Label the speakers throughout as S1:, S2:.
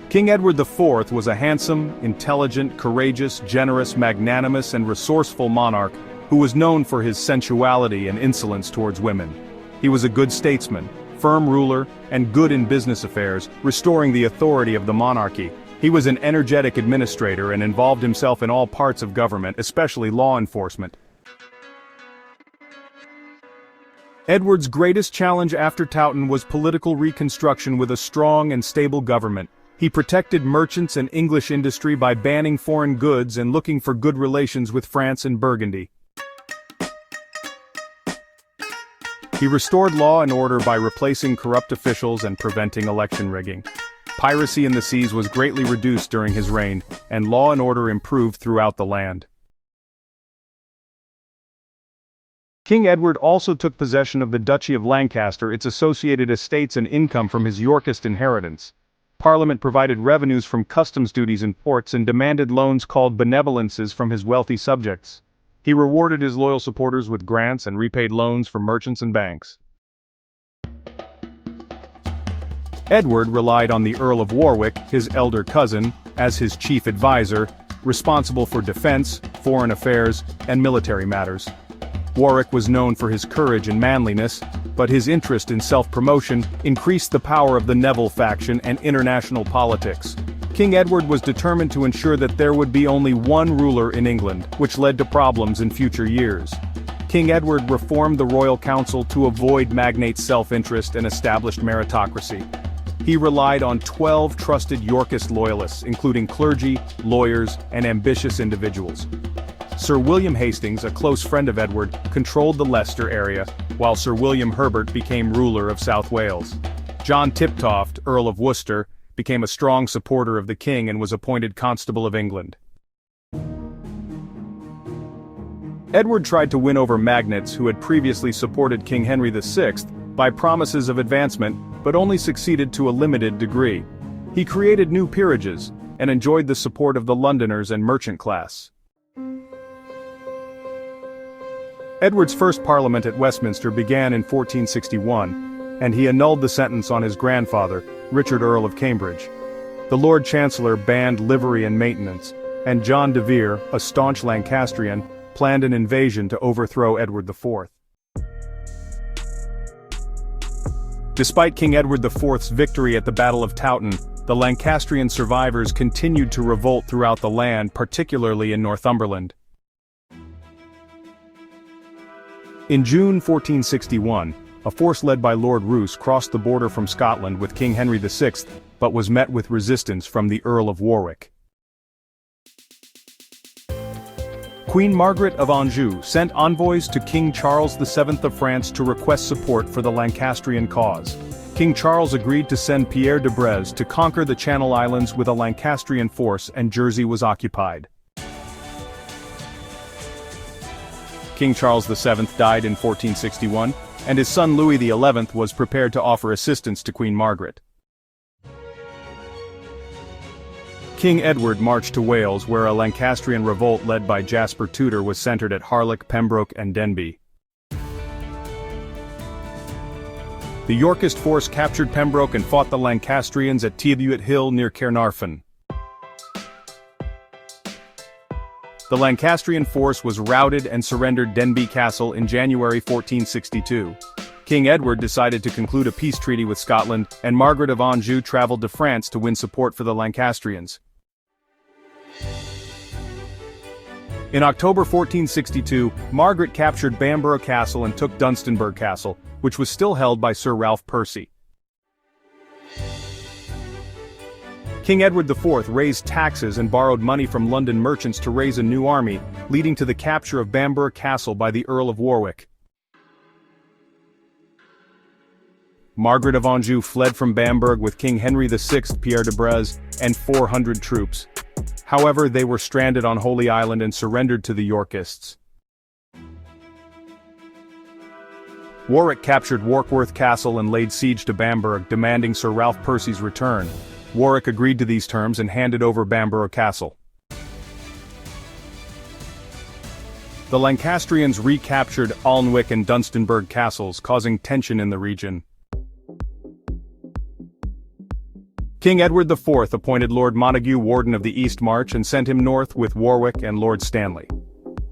S1: King Edward IV was a handsome, intelligent, courageous, generous, magnanimous, and resourceful monarch who was known for his sensuality and insolence towards women. He was a good statesman, firm ruler, and good in business affairs, restoring the authority of the monarchy. He was an energetic administrator and involved himself in all parts of government, especially law enforcement. Edward's greatest challenge after Towton was political reconstruction with a strong and stable government. He protected merchants and English industry by banning foreign goods and looking for good relations with France and Burgundy. He restored law and order by replacing corrupt officials and preventing election rigging. Piracy in the seas was greatly reduced during his reign, and law and order improved throughout the land. King Edward also took possession of the Duchy of Lancaster, its associated estates and income from his Yorkist inheritance. Parliament provided revenues from customs duties and ports and demanded loans called benevolences from his wealthy subjects. He rewarded his loyal supporters with grants and repaid loans from merchants and banks. Edward relied on the Earl of Warwick, his elder cousin, as his chief advisor, responsible for defense, foreign affairs, and military matters. Warwick was known for his courage and manliness, but his interest in self-promotion increased the power of the Neville faction and international politics. King Edward was determined to ensure that there would be only one ruler in England, which led to problems in future years. King Edward reformed the royal council to avoid magnate self-interest and established meritocracy. He relied on 12 trusted Yorkist loyalists, including clergy, lawyers, and ambitious individuals. Sir William Hastings, a close friend of Edward, controlled the Leicester area, while Sir William Herbert became ruler of South Wales. John Tiptoft, Earl of Worcester, became a strong supporter of the king and was appointed Constable of England. Edward tried to win over magnates who had previously supported King Henry VI by promises of advancement, but only succeeded to a limited degree. He created new peerages, and enjoyed the support of the Londoners and merchant class. Edward's first parliament at Westminster began in 1461, and he annulled the sentence on his grandfather, Richard Earl of Cambridge. The Lord Chancellor banned livery and maintenance, and John de Vere, a staunch Lancastrian, planned an invasion to overthrow Edward IV. Despite King Edward IV's victory at the Battle of Towton, the Lancastrian survivors continued to revolt throughout the land, particularly in Northumberland. In June 1461, a force led by Lord Roos crossed the border from Scotland with King Henry VI, but was met with resistance from the Earl of Warwick. Queen Margaret of Anjou sent envoys to King Charles VII of France to request support for the Lancastrian cause. King Charles agreed to send Pierre de Breze to conquer the Channel Islands with a Lancastrian force, and Jersey was occupied. King Charles VII died in 1461, and his son Louis XI was prepared to offer assistance to Queen Margaret. King Edward marched to Wales, where a Lancastrian revolt led by Jasper Tudor was centered at Harlech, Pembroke, and Denbigh. The Yorkist force captured Pembroke and fought the Lancastrians at Teviot Hill near Caernarfon. The Lancastrian force was routed and surrendered Denbigh Castle in January 1462. King Edward decided to conclude a peace treaty with Scotland, and Margaret of Anjou traveled to France to win support for the Lancastrians. In October 1462, Margaret captured Bamborough Castle and took Dunstanburgh Castle, which was still held by Sir Ralph Percy. King Edward IV raised taxes and borrowed money from London merchants to raise a new army, leading to the capture of Bamborough Castle by the Earl of Warwick. Margaret of Anjou fled from Bamberg with King Henry VI, Pierre de Breze, and 400 troops. However, they were stranded on Holy Island and surrendered to the Yorkists. Warwick captured Warkworth Castle and laid siege to Bamberg, demanding Sir Ralph Percy's return. Warwick agreed to these terms and handed over Bamborough Castle. The Lancastrians recaptured Alnwick and Dunstanburgh castles, causing tension in the region. King Edward IV appointed Lord Montague Warden of the East March and sent him north with Warwick and Lord Stanley.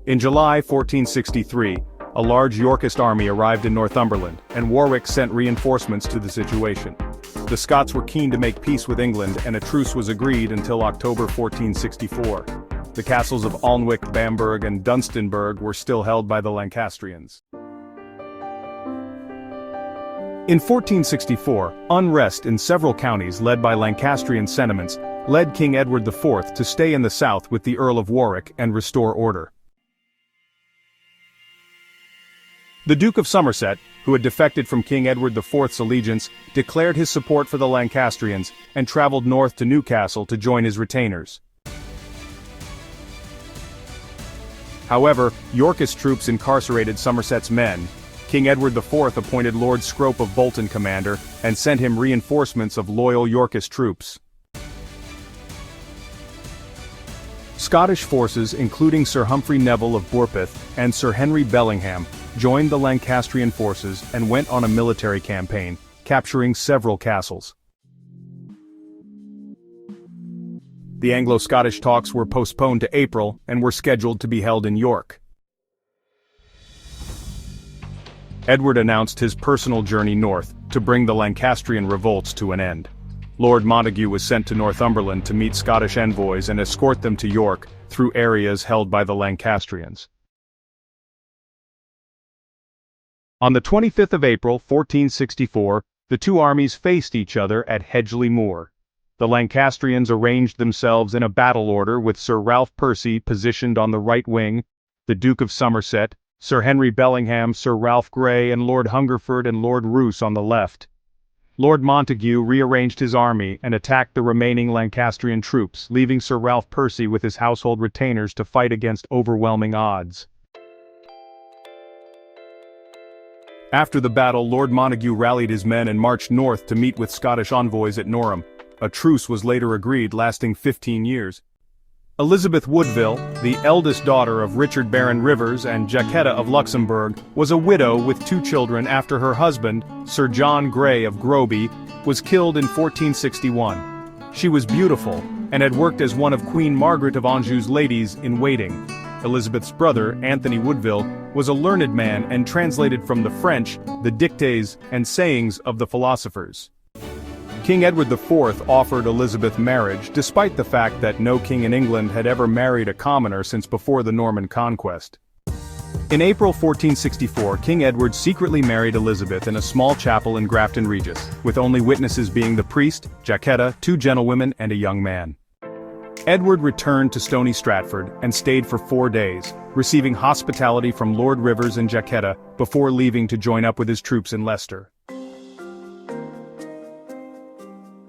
S1: In July 1463, a large Yorkist army arrived in Northumberland, and Warwick sent reinforcements to the situation. The Scots were keen to make peace with England, and a truce was agreed until October 1464. The castles of Alnwick, Bamburgh, and Dunstanburgh were still held by the Lancastrians. In 1464, unrest in several counties led by Lancastrian sentiments led King Edward IV to stay in the south with the Earl of Warwick and restore order. The Duke of Somerset, who had defected from King Edward IV's allegiance, declared his support for the Lancastrians and traveled north to Newcastle to join his retainers. However, Yorkist troops incarcerated Somerset's men. King Edward IV appointed Lord Scrope of Bolton commander and sent him reinforcements of loyal Yorkist troops. Scottish forces, including Sir Humphrey Neville of Borpeth and Sir Henry Bellingham, joined the Lancastrian forces and went on a military campaign, capturing several castles. The Anglo-Scottish talks were postponed to April and were scheduled to be held in York. Edward announced his personal journey north to bring the Lancastrian revolts to an end. Lord Montague was sent to Northumberland to meet Scottish envoys and escort them to York through areas held by the Lancastrians. On the 25th of April, 1464, the two armies faced each other at Hedgeley Moor. The Lancastrians arranged themselves in a battle order with Sir Ralph Percy positioned on the right wing, the Duke of Somerset, Sir Henry Bellingham, Sir Ralph Grey, and Lord Hungerford and Lord Roos on the left. Lord Montague rearranged his army and attacked the remaining Lancastrian troops, leaving Sir Ralph Percy with his household retainers to fight against overwhelming odds. After the battle, Lord Montague rallied his men and marched north to meet with Scottish envoys at Norham. A truce was later agreed, lasting 15 years. Elizabeth Woodville, the eldest daughter of Richard Baron Rivers and Jacquetta of Luxembourg, was a widow with 2 children after her husband, Sir John Grey of Groby, was killed in 1461. She was beautiful, and had worked as one of Queen Margaret of Anjou's ladies-in-waiting. Elizabeth's brother, Anthony Woodville, was a learned man and translated from the French the dictes and sayings of the philosophers. King Edward IV offered Elizabeth marriage, despite the fact that no king in England had ever married a commoner since before the Norman conquest. In April 1464, King Edward secretly married Elizabeth in a small chapel in Grafton Regis, with only witnesses being the priest, Jacquetta, 2 gentlewomen, and a young man. Edward returned to Stony Stratford and stayed for 4 days, receiving hospitality from Lord Rivers and Jacquetta before leaving to join up with his troops in Leicester.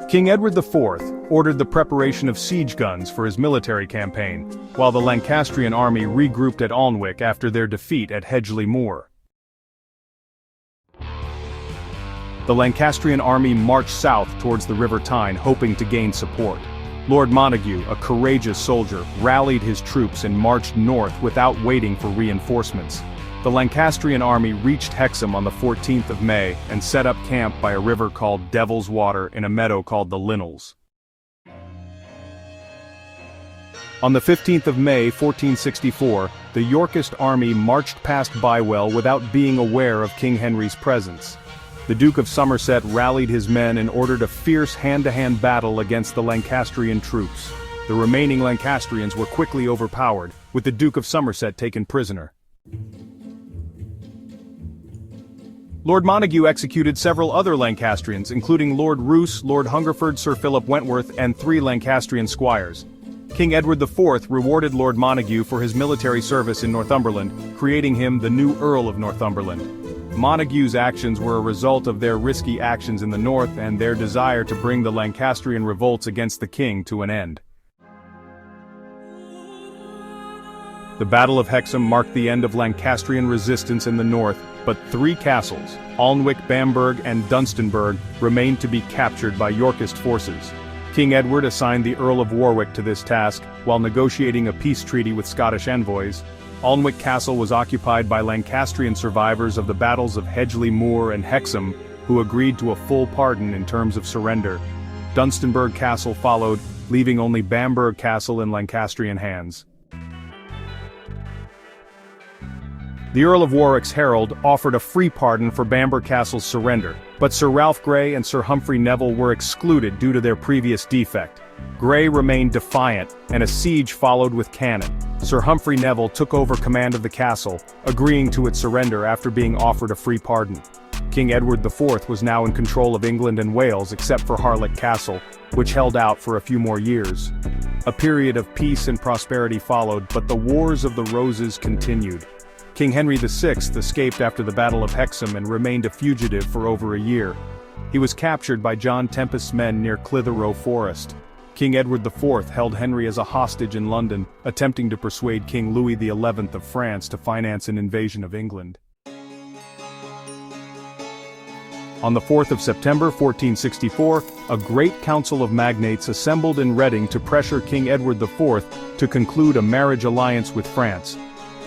S1: King Edward IV ordered the preparation of siege guns for his military campaign, while the Lancastrian army regrouped at Alnwick after their defeat at Hedgeley Moor. The Lancastrian army marched south towards the River Tyne, hoping to gain support. Lord Montague, a courageous soldier, rallied his troops and marched north without waiting for reinforcements. The Lancastrian army reached Hexham on the 14th of May and set up camp by a river called Devil's Water in a meadow called the Linnels. On the 15th of May, 1464, the Yorkist army marched past Bywell without being aware of King Henry's presence. The Duke of Somerset rallied his men and ordered a fierce hand-to-hand battle against the Lancastrian troops. The remaining Lancastrians were quickly overpowered, with the Duke of Somerset taken prisoner. Lord Montague executed several other Lancastrians, including Lord Roos, Lord Hungerford, Sir Philip Wentworth, and 3 Lancastrian squires. King Edward IV rewarded Lord Montague for his military service in Northumberland, creating him the new Earl of Northumberland. Montague's actions were a result of their risky actions in the north and their desire to bring the Lancastrian revolts against the king to an end. The Battle of Hexham marked the end of Lancastrian resistance in the north, but 3 castles, Alnwick, Bamburgh, and Dunstanburgh, remained to be captured by Yorkist forces. King Edward assigned the Earl of Warwick to this task, while negotiating a peace treaty with Scottish envoys. Alnwick Castle was occupied by Lancastrian survivors of the battles of Hedgeley Moor and Hexham, who agreed to a full pardon in terms of surrender. Dunstanburgh Castle followed, leaving only Bamburgh Castle in Lancastrian hands. The Earl of Warwick's herald offered a free pardon for Bamburgh Castle's surrender, but Sir Ralph Grey and Sir Humphrey Neville were excluded due to their previous defect. Grey remained defiant, and a siege followed with cannon. Sir Humphrey Neville took over command of the castle, agreeing to its surrender after being offered a free pardon. King Edward IV was now in control of England and Wales except for Harlech Castle, which held out for a few more years. A period of peace and prosperity followed, but the Wars of the Roses continued. King Henry VI escaped after the Battle of Hexham and remained a fugitive for over a year. He was captured by John Tempest's men near Clitheroe Forest. King Edward IV held Henry as a hostage in London, attempting to persuade King Louis XI of France to finance an invasion of England. On the 4th of September 1464, a great council of magnates assembled in Reading to pressure King Edward IV to conclude a marriage alliance with France.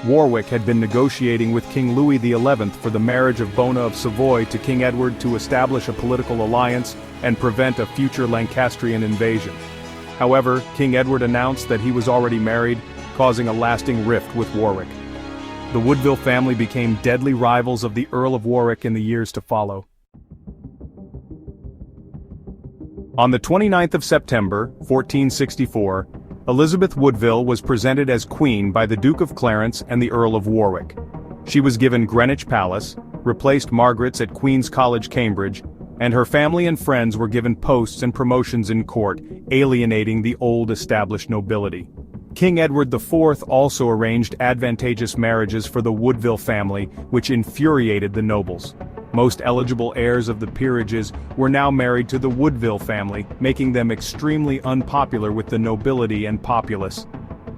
S1: Warwick had been negotiating with King Louis XI for the marriage of Bona of Savoy to King Edward to establish a political alliance and prevent a future Lancastrian invasion. However, King Edward announced that he was already married, causing a lasting rift with Warwick. The Woodville family became deadly rivals of the Earl of Warwick in the years to follow. On the 29th of September, 1464, Elizabeth Woodville was presented as Queen by the Duke of Clarence and the Earl of Warwick. She was given Greenwich Palace, replaced Margaret's at Queen's College, Cambridge, and her family and friends were given posts and promotions in court, alienating the old established nobility. King Edward IV also arranged advantageous marriages for the Woodville family, which infuriated the nobles. Most eligible heirs of the peerages were now married to the Woodville family, making them extremely unpopular with the nobility and populace.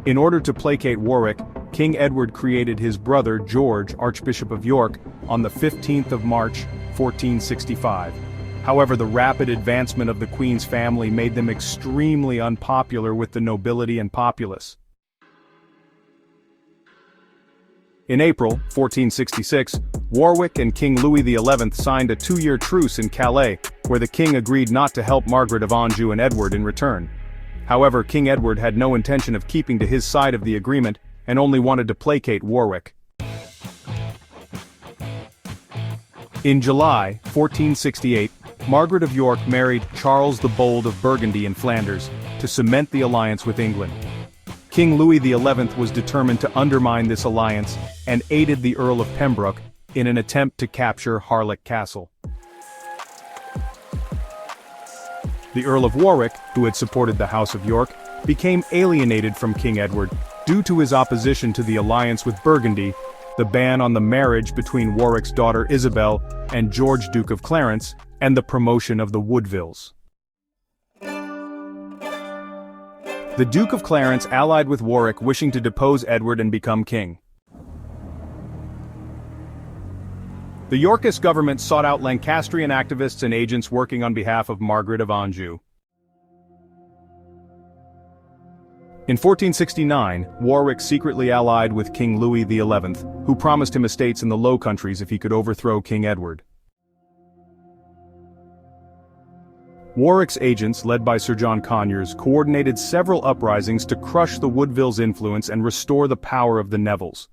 S1: In order to placate Warwick, King Edward created his brother George, Archbishop of York, on the 15th of March, 1465. However, the rapid advancement of the Queen's family made them extremely unpopular with the nobility and populace. In April, 1466, Warwick and King Louis XI signed a 2-year truce in Calais, where the king agreed not to help Margaret of Anjou and Edward in return. However, King Edward had no intention of keeping to his side of the agreement, and only wanted to placate Warwick. In July, 1468, Margaret of York married Charles the Bold of Burgundy in Flanders, to cement the alliance with England. King Louis XI was determined to undermine this alliance, and aided the Earl of Pembroke in an attempt to capture Harlech Castle. The Earl of Warwick, who had supported the House of York, became alienated from King Edward, due to his opposition to the alliance with Burgundy, the ban on the marriage between Warwick's daughter Isabel and George Duke of Clarence, and the promotion of the Woodvilles. The Duke of Clarence allied with Warwick, wishing to depose Edward and become king. The Yorkist government sought out Lancastrian activists and agents working on behalf of Margaret of Anjou. In 1469, Warwick secretly allied with King Louis XI, who promised him estates in the Low Countries if he could overthrow King Edward. Warwick's agents, led by Sir John Conyers, coordinated several uprisings to crush the Woodville's influence and restore the power of the Nevilles.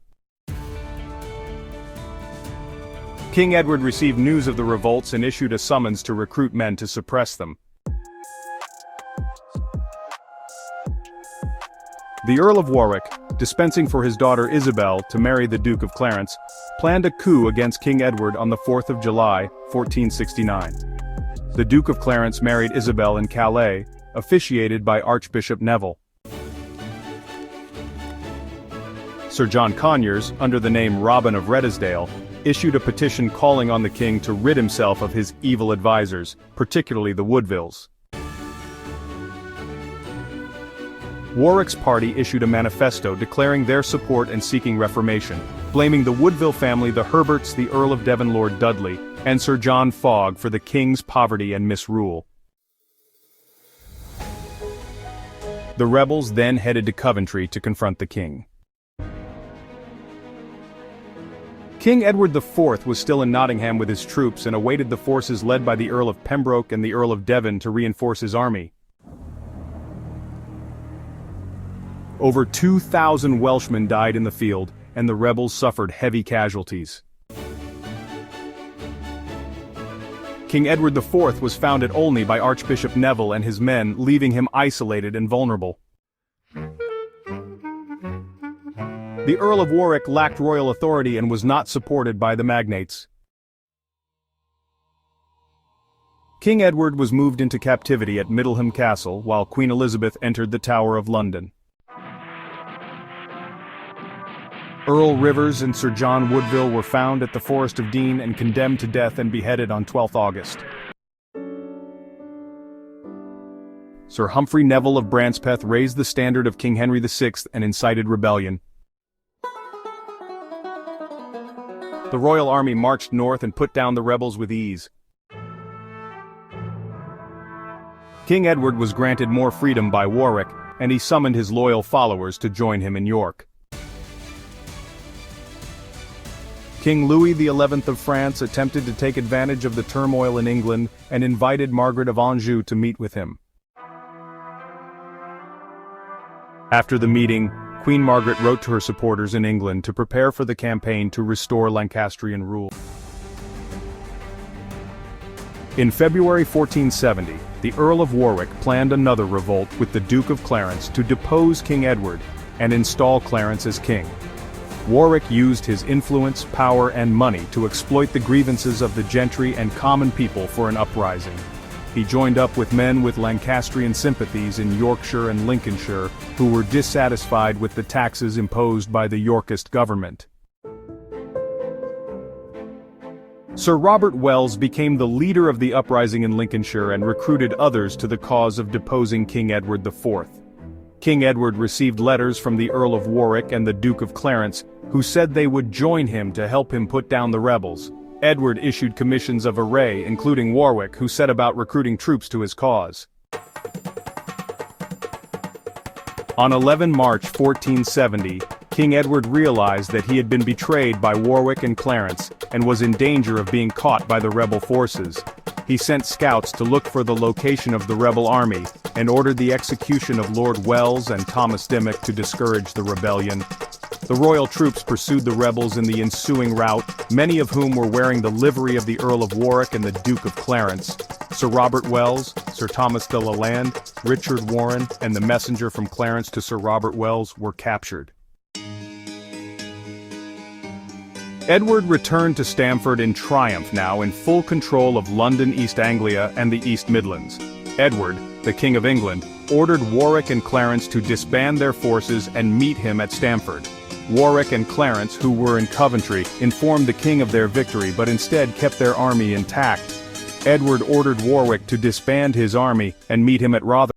S1: King Edward received news of the revolts and issued a summons to recruit men to suppress them. The Earl of Warwick, dispensing for his daughter Isabel to marry the Duke of Clarence, planned a coup against King Edward on the 4th of July, 1469. The Duke of Clarence married Isabel in Calais, officiated by Archbishop Neville. Sir John Conyers, under the name Robin of Redesdale, issued a petition calling on the king to rid himself of his evil advisors, particularly the Woodvilles. Warwick's party issued a manifesto declaring their support and seeking reformation, blaming the Woodville family, the Herberts, the Earl of Devon, Lord Dudley, and Sir John Fogg for the king's poverty and misrule. The rebels then headed to Coventry to confront the king. King Edward IV was still in Nottingham with his troops and awaited the forces led by the Earl of Pembroke and the Earl of Devon to reinforce his army. Over 2,000 Welshmen died in the field, and the rebels suffered heavy casualties. King Edward IV was found at Olney by Archbishop Neville and his men, leaving him isolated and vulnerable. The Earl of Warwick lacked royal authority and was not supported by the magnates. King Edward was moved into captivity at Middleham Castle while Queen Elizabeth entered the Tower of London. Earl Rivers and Sir John Woodville were found at the Forest of Dean and condemned to death and beheaded on 12 August. Sir Humphrey Neville of Brancepeth raised the standard of King Henry VI and incited rebellion. The royal army marched north and put down the rebels with ease. King Edward was granted more freedom by Warwick, and he summoned his loyal followers to join him in York. King Louis XI of France attempted to take advantage of the turmoil in England and invited Margaret of Anjou to meet with him. After the meeting, Queen Margaret wrote to her supporters in England to prepare for the campaign to restore Lancastrian rule. In February 1470, the Earl of Warwick planned another revolt with the Duke of Clarence to depose King Edward and install Clarence as king. Warwick used his influence, power, and money to exploit the grievances of the gentry and common people for an uprising. He joined up with men with Lancastrian sympathies in Yorkshire and Lincolnshire who were dissatisfied with the taxes imposed by the Yorkist government. Sir Robert Wells became the leader of the uprising in Lincolnshire and recruited others to the cause of deposing King Edward IV. King Edward received letters from the Earl of Warwick and the Duke of Clarence, who said they would join him to help him put down the rebels. Edward issued commissions of array, including Warwick, who set about recruiting troops to his cause. On 11 March 1470, King Edward realized that he had been betrayed by Warwick and Clarence, and was in danger of being caught by the rebel forces. He sent scouts to look for the location of the rebel army, and ordered the execution of Lord Wells and Thomas Dimmock to discourage the rebellion. The royal troops pursued the rebels in the ensuing rout, many of whom were wearing the livery of the Earl of Warwick and the Duke of Clarence. Sir Robert Wells, Sir Thomas de Lalande, Richard Warren, and the messenger from Clarence to Sir Robert Wells were captured. Edward returned to Stamford in triumph now in full control of London, East Anglia, and the East Midlands. Edward, the King of England, ordered Warwick and Clarence to disband their forces and meet him at Stamford. Warwick and Clarence, who were in Coventry, informed the king of their victory but instead kept their army intact. Edward ordered Warwick to disband his army and meet him at Rotherham.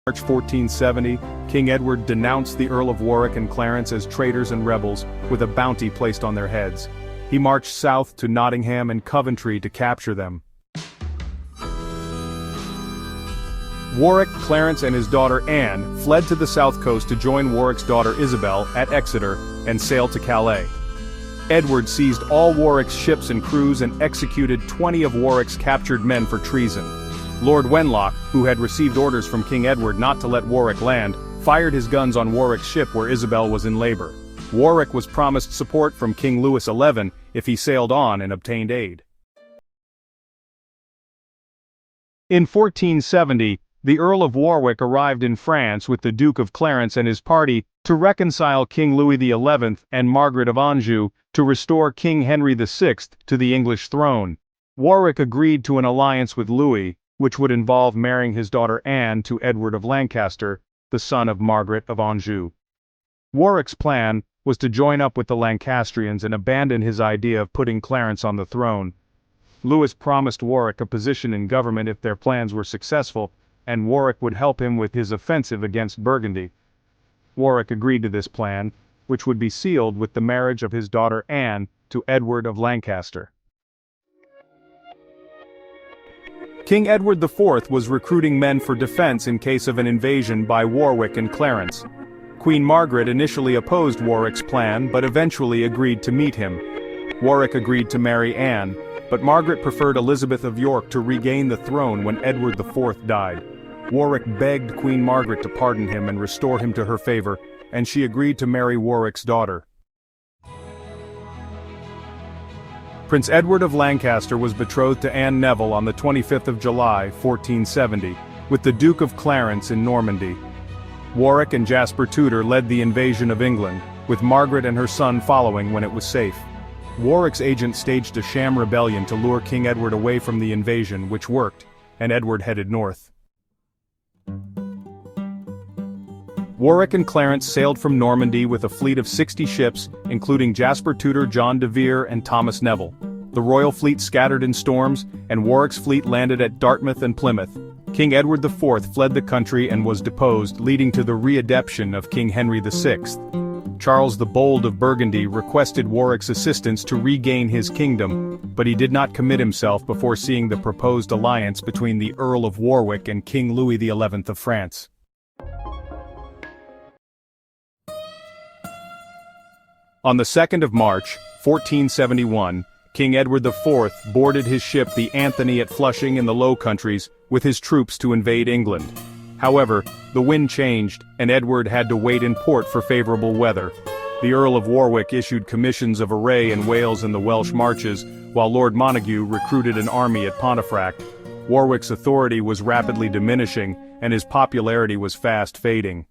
S1: March 1470, King Edward denounced the Earl of Warwick and Clarence as traitors and rebels, with a bounty placed on their heads. He marched south to Nottingham and Coventry to capture them. Warwick, Clarence, and his daughter Anne fled to the south coast to join Warwick's daughter Isabel at Exeter and sailed to Calais. Edward seized all Warwick's ships and crews and executed 20 of Warwick's captured men for treason. Lord Wenlock, who had received orders from King Edward not to let Warwick land, fired his guns on Warwick's ship where Isabel was in labor. Warwick was promised support from King Louis XI if he sailed on and obtained aid. In 1470, the Earl of Warwick arrived in France with the Duke of Clarence and his party to reconcile King Louis XI and Margaret of Anjou to restore King Henry VI to the English throne. Warwick agreed to an alliance with Louis, which would involve marrying his daughter Anne to Edward of Lancaster, the son of Margaret of Anjou. Warwick's plan was to join up with the Lancastrians and abandon his idea of putting Clarence on the throne. Louis promised Warwick a position in government if their plans were successful, and Warwick would help him with his offensive against Burgundy. Warwick agreed to this plan, which would be sealed with the marriage of his daughter Anne to Edward of Lancaster. King Edward IV was recruiting men for defense in case of an invasion by Warwick and Clarence. Queen Margaret initially opposed Warwick's plan but eventually agreed to meet him. Warwick agreed to marry Anne, but Margaret preferred Elizabeth of York to regain the throne when Edward IV died. Warwick begged Queen Margaret to pardon him and restore him to her favor, and she agreed to marry Warwick's daughter. Prince Edward of Lancaster was betrothed to Anne Neville on the 25th of July, 1470, with the Duke of Clarence in Normandy. Warwick and Jasper Tudor led the invasion of England, with Margaret and her son following when it was safe. Warwick's agent staged a sham rebellion to lure King Edward away from the invasion, which worked, and Edward headed north. Warwick and Clarence sailed from Normandy with a fleet of 60 ships, including Jasper Tudor, John de Vere, and Thomas Neville. The royal fleet scattered in storms, and Warwick's fleet landed at Dartmouth and Plymouth. King Edward IV fled the country and was deposed, leading to the readoption of King Henry VI. Charles the Bold of Burgundy requested Warwick's assistance to regain his kingdom, but he did not commit himself before seeing the proposed alliance between the Earl of Warwick and King Louis XI of France. On the 2nd of March, 1471, King Edward IV boarded his ship the Anthony at Flushing in the Low Countries with his troops to invade England. However, the wind changed, and Edward had to wait in port for favorable weather. The Earl of Warwick issued commissions of array in Wales and the Welsh Marches, while Lord Montague recruited an army at Pontefract. Warwick's authority was rapidly diminishing, and his popularity was fast fading.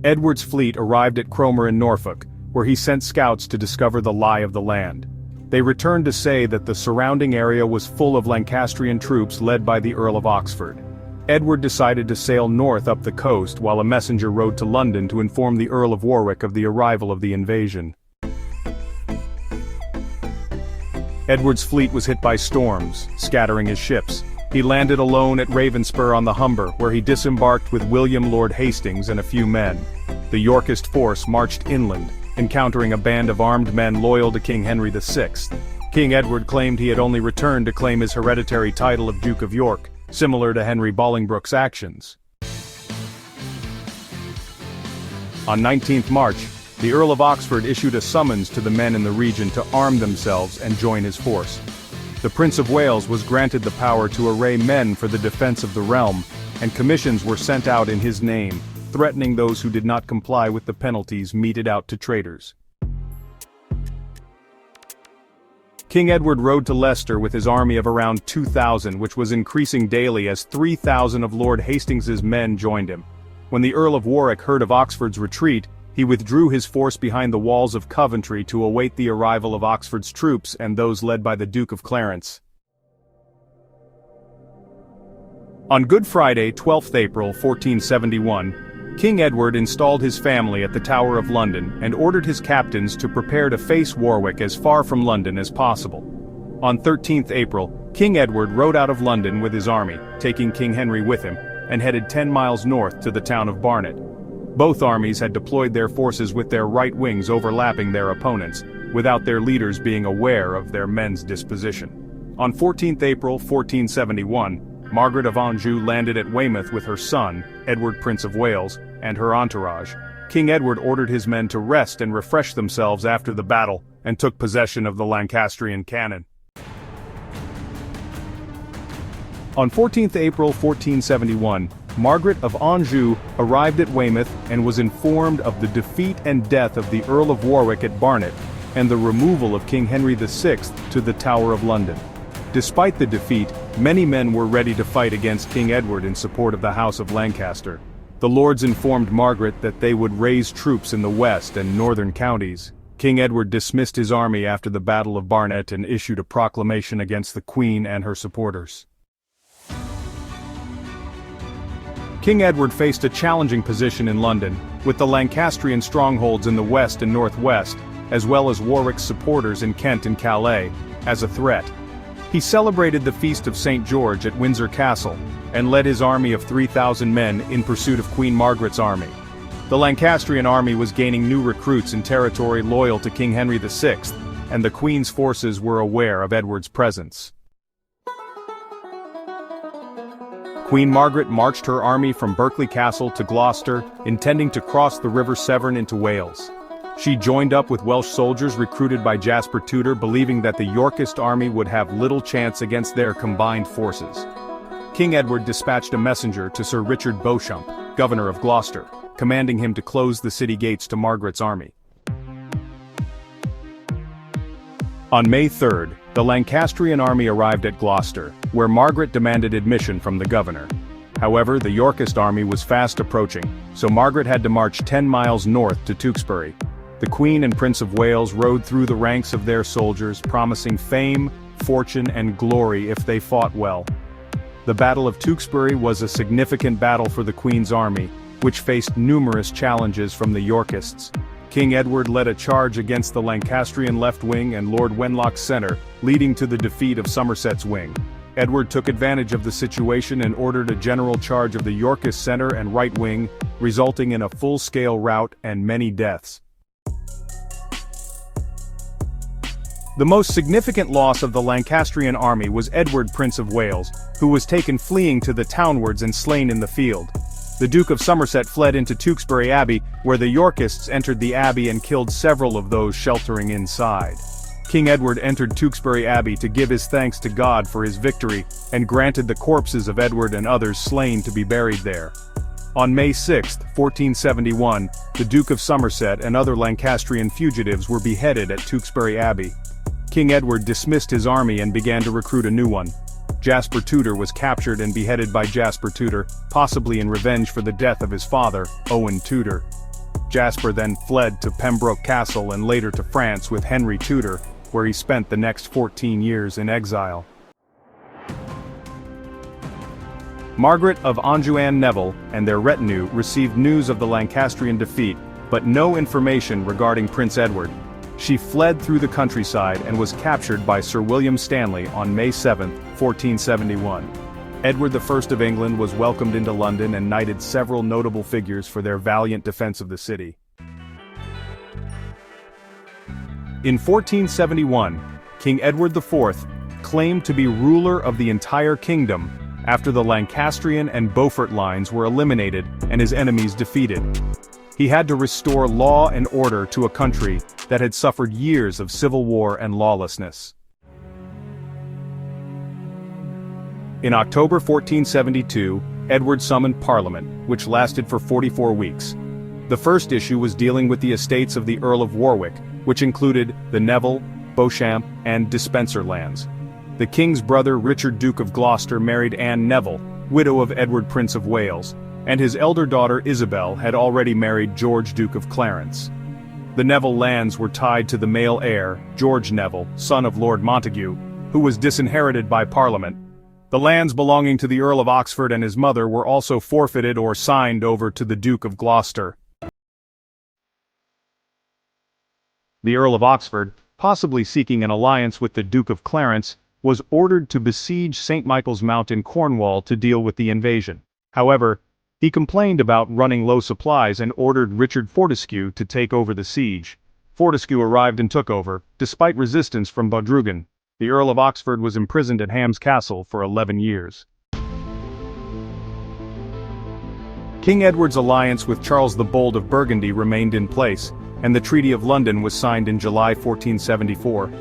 S1: Edward's fleet arrived at Cromer in Norfolk, where he sent scouts to discover the lie of the land. They returned to say that the surrounding area was full of Lancastrian troops led by the Earl of Oxford. Edward decided to sail north up the coast while a messenger rode to London to inform the Earl of Warwick of the arrival of the invasion. Edward's fleet was hit by storms, scattering his ships. He landed alone at Ravenspur on the Humber, where he disembarked with William Lord Hastings and a few men. The Yorkist force marched inland, encountering a band of armed men loyal to King Henry VI. King Edward claimed he had only returned to claim his hereditary title of Duke of York, similar to Henry Bolingbroke's actions. On 19th March, the Earl of Oxford issued a summons to the men in the region to arm themselves and join his force. The Prince of Wales was granted the power to array men for the defense of the realm, and commissions were sent out in his name, threatening those who did not comply with the penalties meted out to traitors. King Edward rode to Leicester with his army of around 2,000, which was increasing daily as 3,000 of Lord Hastings's men joined him. When the Earl of Warwick heard of Oxford's retreat, he withdrew his force behind the walls of Coventry to await the arrival of Oxford's troops and those led by the Duke of Clarence. On Good Friday, 12th April, 1471, King Edward installed his family at the Tower of London and ordered his captains to prepare to face Warwick as far from London as possible. On 13th April, King Edward rode out of London with his army, taking King Henry with him, and headed 10 miles north to the town of Barnet. Both armies had deployed their forces with their right wings overlapping their opponents, without their leaders being aware of their men's disposition. On 14th April, 1471, Margaret of Anjou landed at Weymouth with her son, Edward Prince of Wales, and her entourage. King Edward ordered his men to rest and refresh themselves after the battle, and took possession of the Lancastrian cannon. On 14th April 1471, Margaret of Anjou arrived at Weymouth and was informed of the defeat and death of the Earl of Warwick at Barnet, and the removal of King Henry VI to the Tower of London. Despite the defeat, many men were ready to fight against King Edward in support of the House of Lancaster. The lords informed Margaret that they would raise troops in the west and northern counties. King Edward dismissed his army after the Battle of Barnet and issued a proclamation against the Queen and her supporters. King Edward faced a challenging position in London. with the Lancastrian strongholds in the west and northwest, as well as Warwick's supporters in Kent and Calais, as a threat. He celebrated the Feast of St. George at Windsor Castle, and led his army of 3,000 men in pursuit of Queen Margaret's army. The Lancastrian army was gaining new recruits in territory loyal to King Henry VI, and the Queen's forces were aware of Edward's presence. Queen Margaret marched her army from Berkeley Castle to Gloucester, intending to cross the River Severn into Wales. She joined up with Welsh soldiers recruited by Jasper Tudor, believing that the Yorkist army would have little chance against their combined forces. King Edward dispatched a messenger to Sir Richard Beauchamp, governor of Gloucester, commanding him to close the city gates to Margaret's army. On May 3rd, the Lancastrian army arrived at Gloucester, where Margaret demanded admission from the governor. However, the Yorkist army was fast approaching, so Margaret had to march 10 miles north to Tewkesbury. The Queen and Prince of Wales rode through the ranks of their soldiers, promising fame, fortune, and glory if they fought well. The Battle of Tewkesbury was a significant battle for the Queen's army, which faced numerous challenges from the Yorkists. King Edward led a charge against the Lancastrian left wing and Lord Wenlock's centre, leading to the defeat of Somerset's wing. Edward took advantage of the situation and ordered a general charge of the Yorkist centre and right wing, resulting in a full-scale rout and many deaths. The most significant loss of the Lancastrian army was Edward, Prince of Wales, who was taken fleeing to the townwards and slain in the field. The Duke of Somerset fled into Tewkesbury Abbey, where the Yorkists entered the abbey and killed several of those sheltering inside. King Edward entered Tewkesbury Abbey to give his thanks to God for his victory, and granted the corpses of Edward and others slain to be buried there. On May 6, 1471, the Duke of Somerset and other Lancastrian fugitives were beheaded at Tewkesbury Abbey. King Edward dismissed his army and began to recruit a new one. Jasper Tudor was captured and beheaded by Jasper Tudor, possibly in revenge for the death of his father, Owen Tudor. Jasper then fled to Pembroke Castle and later to France with Henry Tudor, where he spent the next 14 years in exile. Margaret of Anjou Neville and their retinue received news of the Lancastrian defeat, but no information regarding Prince Edward. She fled through the countryside and was captured by Sir William Stanley on May 7, 1471. Edward I of England was welcomed into London and knighted several notable figures for their valiant defense of the city. In 1471, King Edward IV claimed to be ruler of the entire kingdom after the Lancastrian and Beaufort lines were eliminated and his enemies defeated. He had to restore law and order to a country that had suffered years of civil war and lawlessness. In October 1472, Edward summoned Parliament, which lasted for 44 weeks. The first issue was dealing with the estates of the Earl of Warwick, which included the Neville, Beauchamp, and Despencer lands. The king's brother Richard Duke of Gloucester married Anne Neville, widow of Edward Prince of Wales, and his elder daughter Isabel had already married George Duke of Clarence. The Neville lands were tied to the male heir, George Neville, son of Lord Montague, who was disinherited by Parliament. The lands belonging to the Earl of Oxford and his mother were also forfeited or signed over to the Duke of Gloucester. The Earl of Oxford, possibly seeking an alliance with the Duke of Clarence, was ordered to besiege St. Michael's Mount in Cornwall to deal with the invasion. However, he complained about running low supplies and ordered Richard Fortescue to take over the siege. Fortescue arrived and took over, despite resistance from Bodrugan. The Earl of Oxford was imprisoned at Ham's Castle for 11 years. King Edward's alliance with Charles the Bold of Burgundy remained in place, and the Treaty of London was signed in July 1474.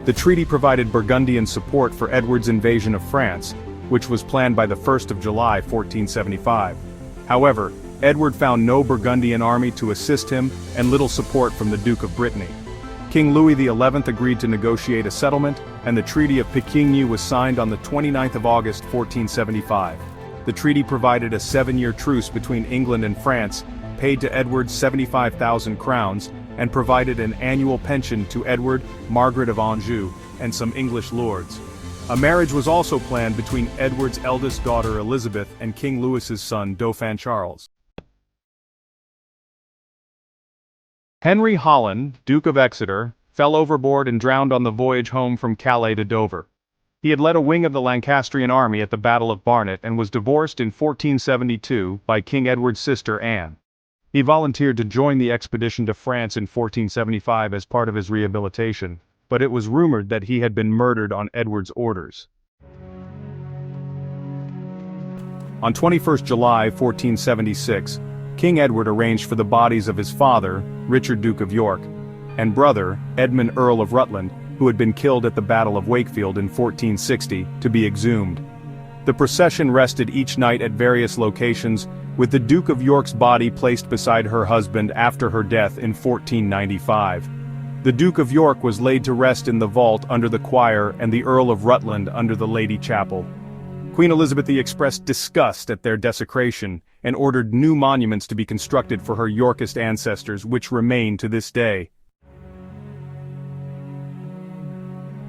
S1: The treaty provided Burgundian support for Edward's invasion of France, which was planned by the 1st of July 1475. However, Edward found no Burgundian army to assist him and little support from the Duke of Brittany. King Louis XI agreed to negotiate a settlement, and the Treaty of Picquigny was signed on the 29th of August 1475. The treaty provided a 7-year truce between England and France, paid to Edward 75,000 crowns, and provided an annual pension to Edward, Margaret of Anjou, and some English lords. A marriage was also planned between Edward's eldest daughter Elizabeth and King Louis's son Dauphin Charles. Henry Holland, Duke of Exeter, fell overboard and drowned on the voyage home from Calais to Dover. He had led a wing of the Lancastrian army at the Battle of Barnet and was divorced in 1472 by King Edward's sister Anne. He volunteered to join the expedition to France in 1475 as part of his rehabilitation, but it was rumored that he had been murdered on Edward's orders. On 21 July 1476, King Edward arranged for the bodies of his father, Richard Duke of York, and brother, Edmund Earl of Rutland, who had been killed at the Battle of Wakefield in 1460, to be exhumed. The procession rested each night at various locations, with the Duke of York's body placed beside her husband after her death in 1495. The Duke of York was laid to rest in the vault under the choir and the Earl of Rutland under the Lady Chapel. Queen Elizabeth expressed disgust at their desecration and ordered new monuments to be constructed for her Yorkist ancestors, which remain to this day.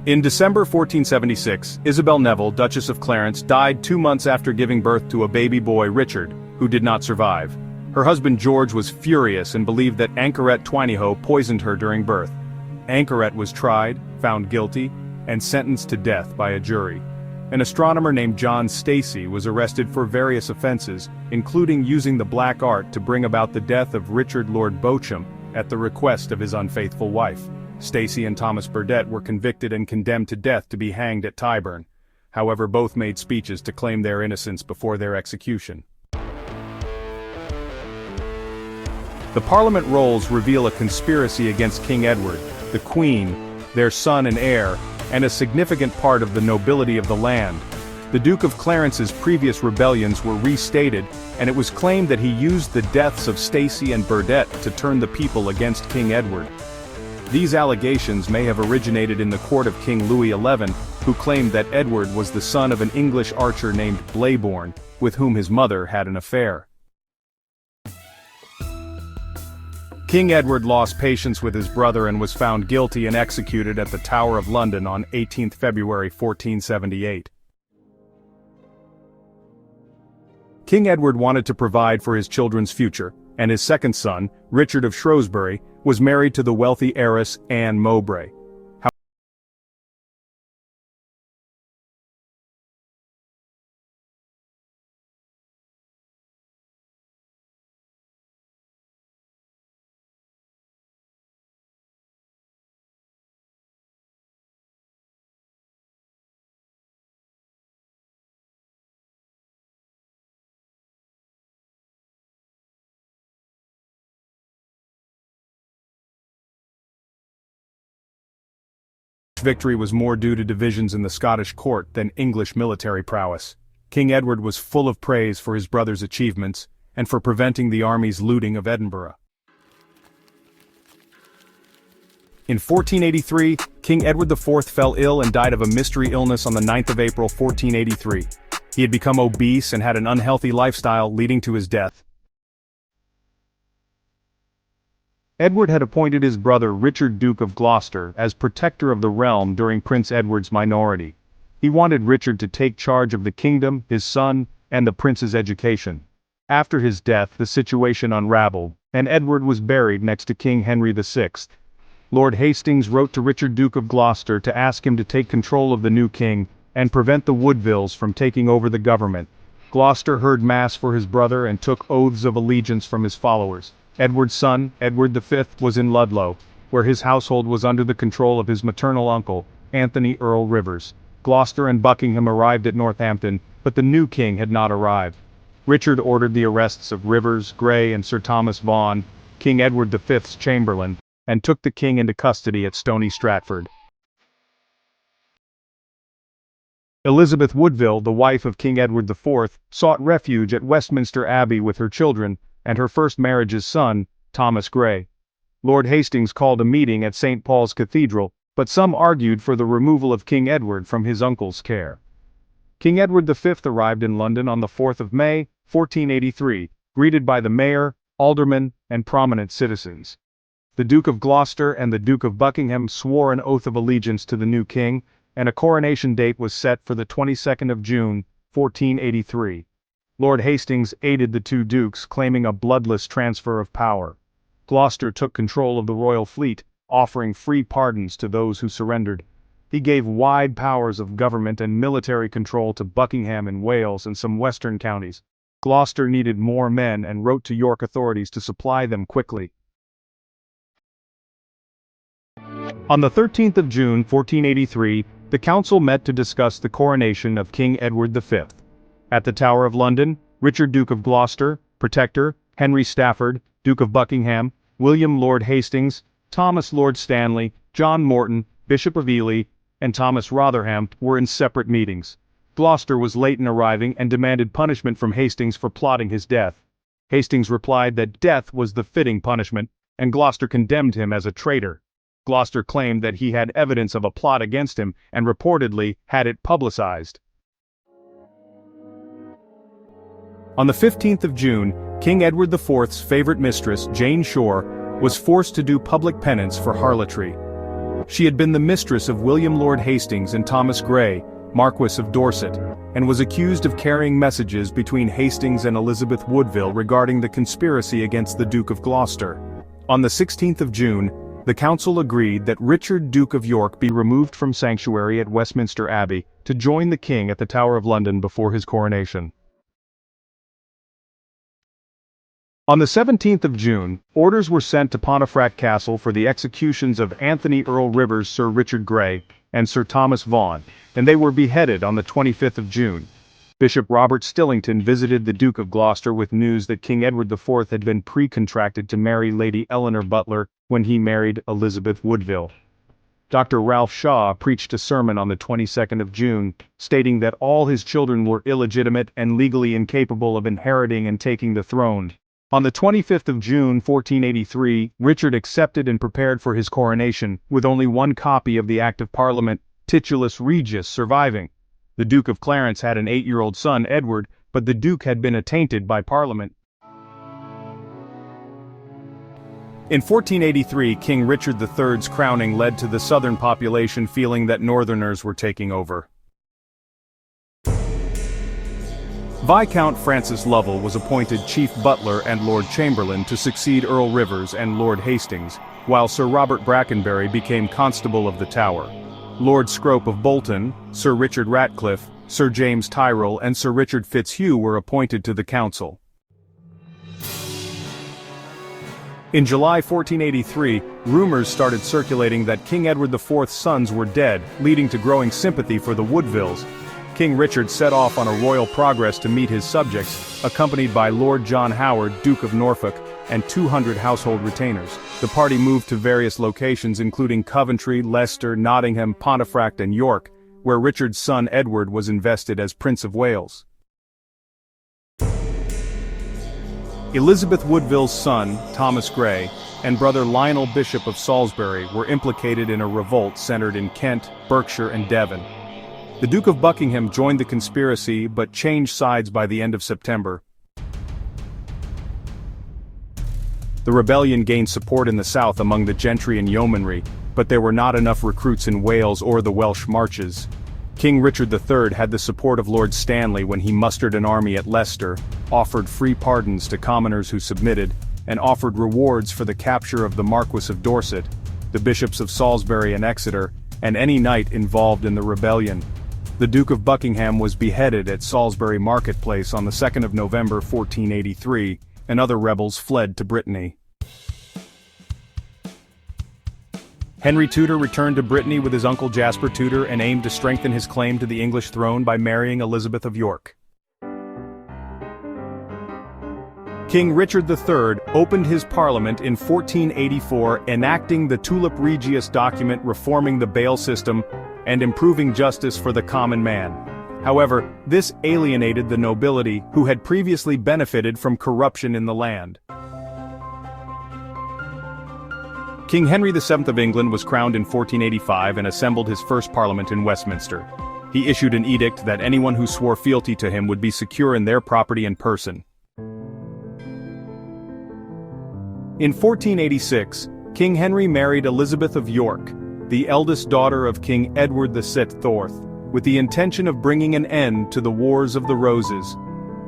S1: In December 1476, Isabel Neville, Duchess of Clarence, died 2 months after giving birth to a baby boy, Richard, who did not survive. Her husband George was furious and believed that Anchoret Twinehoe poisoned her during birth. Anchoret was tried, found guilty, and sentenced to death by a jury. An astronomer named John Stacey was arrested for various offenses, including using the black art to bring about the death of Richard Lord Beauchamp at the request of his unfaithful wife. Stacey and Thomas Burdett were convicted and condemned to death to be hanged at Tyburn. However, both made speeches to claim their innocence before their execution. The Parliament rolls reveal a conspiracy against King Edward, the Queen, their son and heir, and a significant part of the nobility of the land. The Duke of Clarence's previous rebellions were restated, and it was claimed that he used the deaths of Stacey and Burdett to turn the people against King Edward. These allegations may have originated in the court of King Louis XI, who claimed that Edward was the son of an English archer named Blayborn, with whom his mother had an affair. King Edward lost patience with his brother and was found guilty and executed at the Tower of London on 18 February 1478. King Edward wanted to provide for his children's future, and his second son, Richard of Shrewsbury, was married to the wealthy heiress Anne Mowbray. Victory was more due to divisions in the Scottish court than English military prowess. King Edward was full of praise for his brother's achievements, and for preventing the army's looting of Edinburgh. In 1483, King Edward IV fell ill and died of a mystery illness on the 9th of April 1483. He had become obese and had an unhealthy lifestyle, leading to his death. Edward had appointed his brother Richard Duke of Gloucester as protector of the realm during Prince Edward's minority. He wanted Richard to take charge of the kingdom, his son, and the prince's education. After his death, the situation unraveled, and Edward was buried next to King Henry VI. Lord Hastings wrote to Richard Duke of Gloucester to ask him to take control of the new king and prevent the Woodvilles from taking over the government. Gloucester heard mass for his brother and took oaths of allegiance from his followers. Edward's son, Edward V, was in Ludlow, where his household was under the control of his maternal uncle, Anthony Earl Rivers. Gloucester and Buckingham arrived at Northampton, but the new king had not arrived. Richard ordered the arrests of Rivers, Grey, and Sir Thomas Vaughan, King Edward V's chamberlain, and took the king into custody at Stony Stratford. Elizabeth Woodville, the wife of King Edward IV, sought refuge at Westminster Abbey with her children, and her first marriage's son, Thomas Grey. Lord Hastings called a meeting at St. Paul's Cathedral, but some argued for the removal of King Edward from his uncle's care. King Edward V arrived in London on the 4th of May, 1483, greeted by the mayor, aldermen, and prominent citizens. The Duke of Gloucester and the Duke of Buckingham swore an oath of allegiance to the new king, and a coronation date was set for the 22nd of June, 1483. Lord Hastings aided the two dukes, claiming a bloodless transfer of power. Gloucester took control of the royal fleet, offering free pardons to those who surrendered. He gave wide powers of government and military control to Buckingham in Wales and some western counties. Gloucester needed more men and wrote to York authorities to supply them quickly. On the 13th of June, 1483, the council met to discuss the coronation of King Edward V. At the Tower of London, Richard Duke of Gloucester, Protector, Henry Stafford, Duke of Buckingham, William Lord Hastings, Thomas Lord Stanley, John Morton, Bishop of Ely, and Thomas Rotherham were in separate meetings. Gloucester was late in arriving and demanded punishment from Hastings for plotting his death. Hastings replied that death was the fitting punishment, and Gloucester condemned him as a traitor. Gloucester claimed that he had evidence of a plot against him and reportedly had it publicized. On the 15th of June, King Edward IV's favorite mistress, Jane Shore, was forced to do public penance for harlotry. She had been the mistress of William Lord Hastings and Thomas Grey, Marquis of Dorset, and was accused of carrying messages between Hastings and Elizabeth Woodville regarding the conspiracy against the Duke of Gloucester. On the 16th of June, the council agreed that Richard, Duke of York, be removed from sanctuary at Westminster Abbey to join the king at the Tower of London before his coronation. On the 17th of June, orders were sent to Pontefract Castle for the executions of Anthony Earl Rivers, Sir Richard Grey, and Sir Thomas Vaughan, and they were beheaded on the 25th of June. Bishop Robert Stillington visited the Duke of Gloucester with news that King Edward IV had been pre-contracted to marry Lady Eleanor Butler when he married Elizabeth Woodville. Dr. Ralph Shaw preached a sermon on the 22nd of June, stating that all his children were illegitimate and legally incapable of inheriting and taking the throne. On the 25th of June, 1483, Richard accepted and prepared for his coronation, with only one copy of the Act of Parliament, Titulus Regius, surviving. The Duke of Clarence had an 8-year-old son, Edward, but the Duke had been attainted by Parliament. In 1483, King Richard III's crowning led to the southern population feeling that northerners were taking over. Viscount Francis Lovell was appointed Chief Butler and Lord Chamberlain to succeed Earl Rivers and Lord Hastings, while Sir Robert Brackenbury became Constable of the Tower. Lord Scrope of Bolton, Sir Richard Ratcliffe, Sir James Tyrrell, and Sir Richard Fitzhugh were appointed to the council. In July 1483, rumors started circulating that King Edward IV's sons were dead, leading to growing sympathy for the Woodvilles. King Richard set off on a royal progress to meet his subjects, accompanied by Lord John Howard, Duke of Norfolk, and 200 household retainers. The party moved to various locations including Coventry, Leicester, Nottingham, Pontefract, and York, where Richard's son Edward was invested as Prince of Wales. Elizabeth Woodville's son, Thomas Grey, and brother Lionel Bishop of Salisbury were implicated in a revolt centered in Kent, Berkshire, and Devon. The Duke of Buckingham joined the conspiracy but changed sides by the end of September. The rebellion gained support in the south among the gentry and yeomanry, but there were not enough recruits in Wales or the Welsh marches. King Richard III had the support of Lord Stanley when he mustered an army at Leicester, offered free pardons to commoners who submitted, and offered rewards for the capture of the Marquis of Dorset, the bishops of Salisbury and Exeter, and any knight involved in the rebellion. The Duke of Buckingham was beheaded at Salisbury Marketplace on the 2nd of November 1483, and other rebels fled to Brittany. Henry Tudor returned to Brittany with his uncle Jasper Tudor and aimed to strengthen his claim to the English throne by marrying Elizabeth of York. King Richard III opened his parliament in 1484, enacting the Tulip Regius document reforming the bail system and improving justice for the common man. However, this alienated the nobility, who had previously benefited from corruption in the land. King Henry VII of England was crowned in 1485 and assembled his first parliament in Westminster. He issued an edict that anyone who swore fealty to him would be secure in their property and person. In 1486, King Henry married Elizabeth of York, the eldest daughter of King Edward VI, with the intention of bringing an end to the Wars of the Roses.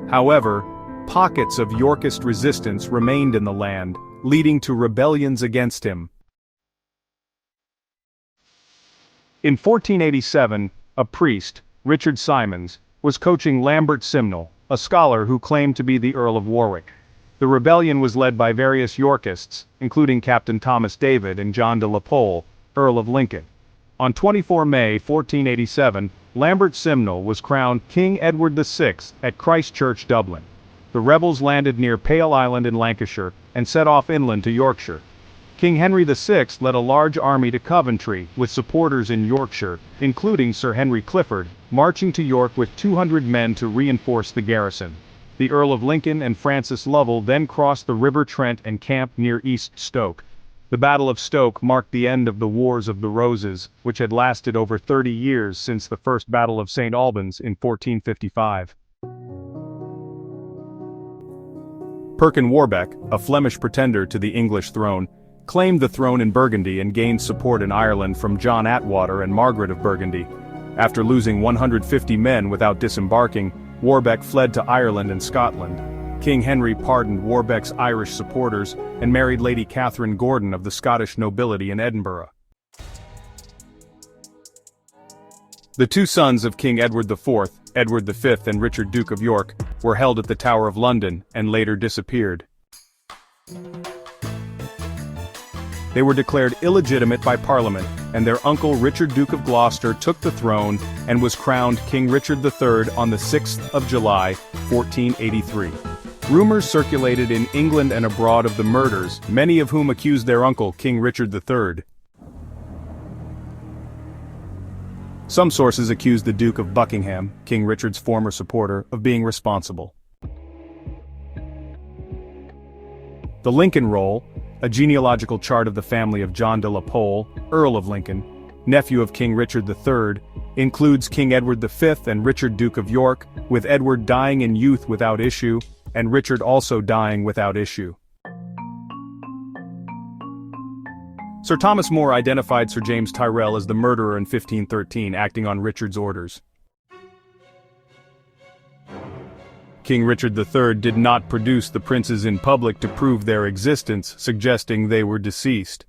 S1: However, pockets of Yorkist resistance remained in the land, leading to rebellions against him. In 1487, a priest, Richard Simons, was coaching Lambert Simnel, a scholar who claimed to be the Earl of Warwick. The rebellion was led by various Yorkists, including Captain Thomas David and John de la Pole, Earl of Lincoln. On 24 May 1487, Lambert Simnel was crowned King Edward VI at Christ Church, Dublin. The rebels landed near Pale Island in Lancashire and set off inland to Yorkshire. King Henry VI led a large army to Coventry with supporters in Yorkshire, including Sir Henry Clifford, marching to York with 200 men to reinforce the garrison. The Earl of Lincoln and Francis Lovell then crossed the River Trent and camped near East Stoke. The Battle of Stoke marked the end of the Wars of the Roses, which had lasted over 30 years since the First Battle of St. Albans in 1455. Perkin Warbeck, a Flemish pretender to the English throne, claimed the throne in Burgundy and gained support in Ireland from John Atwater and Margaret of Burgundy. After losing 150 men without disembarking, Warbeck fled to Ireland and Scotland. King Henry pardoned Warbeck's Irish supporters and married Lady Catherine Gordon of the Scottish nobility in Edinburgh. The two sons of King Edward IV, Edward V and Richard Duke of York, were held at the Tower of London and later disappeared. They were declared illegitimate by Parliament, and their uncle Richard Duke of Gloucester took the throne and was crowned King Richard III on the 6th of July, 1483. Rumors circulated in England and abroad of the murders, many of whom accused their uncle, King Richard III. Some sources accused the Duke of Buckingham, King Richard's former supporter, of being responsible. The Lincoln Roll, a genealogical chart of the family of John de la Pole, Earl of Lincoln, nephew of King Richard III, includes King Edward V and Richard Duke of York, with Edward dying in youth without issue, and Richard also dying without issue. Sir Thomas More identified Sir James Tyrrell as the murderer in 1513, acting on Richard's orders. King Richard III did not produce the princes in public to prove their existence, suggesting they were deceased.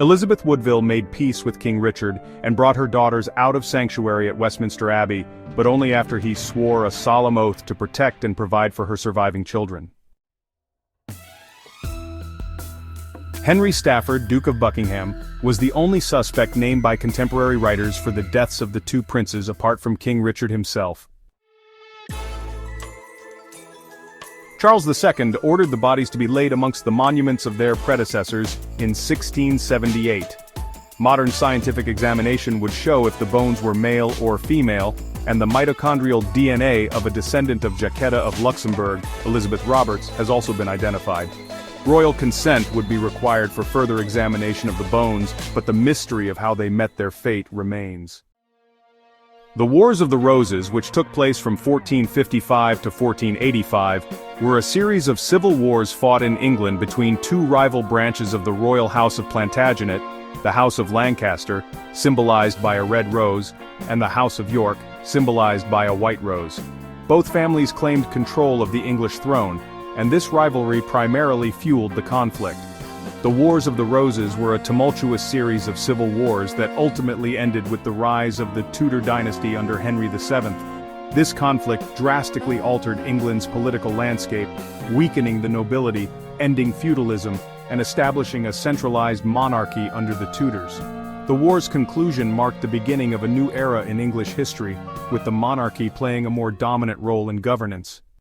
S1: Elizabeth Woodville made peace with King Richard and brought her daughters out of sanctuary at Westminster Abbey, but only after he swore a solemn oath to protect and provide for her surviving children. Henry Stafford, Duke of Buckingham, was the only suspect named by contemporary writers for the deaths of the two princes apart from King Richard himself. Charles II ordered the bodies to be laid amongst the monuments of their predecessors in 1678. Modern scientific examination would show if the bones were male or female, and the mitochondrial DNA of a descendant of Jacquetta of Luxembourg, Elizabeth Roberts, has also been identified. Royal consent would be required for further examination of the bones, but the mystery of how they met their fate remains. The Wars of the Roses, which took place from 1455 to 1485, were a series of civil wars fought in England between two rival branches of the royal House of Plantagenet, the House of Lancaster, symbolized by a red rose, and the House of York, symbolized by a white rose. Both families claimed control of the English throne, and this rivalry primarily fueled the conflict. The Wars of the Roses were a tumultuous series of civil wars that ultimately ended with the rise of the Tudor dynasty under Henry VII. This conflict drastically altered England's political landscape, weakening the nobility, ending feudalism, and establishing a centralized monarchy under the Tudors. The war's conclusion marked the beginning of a new era in English history, with the monarchy playing a more dominant role in governance.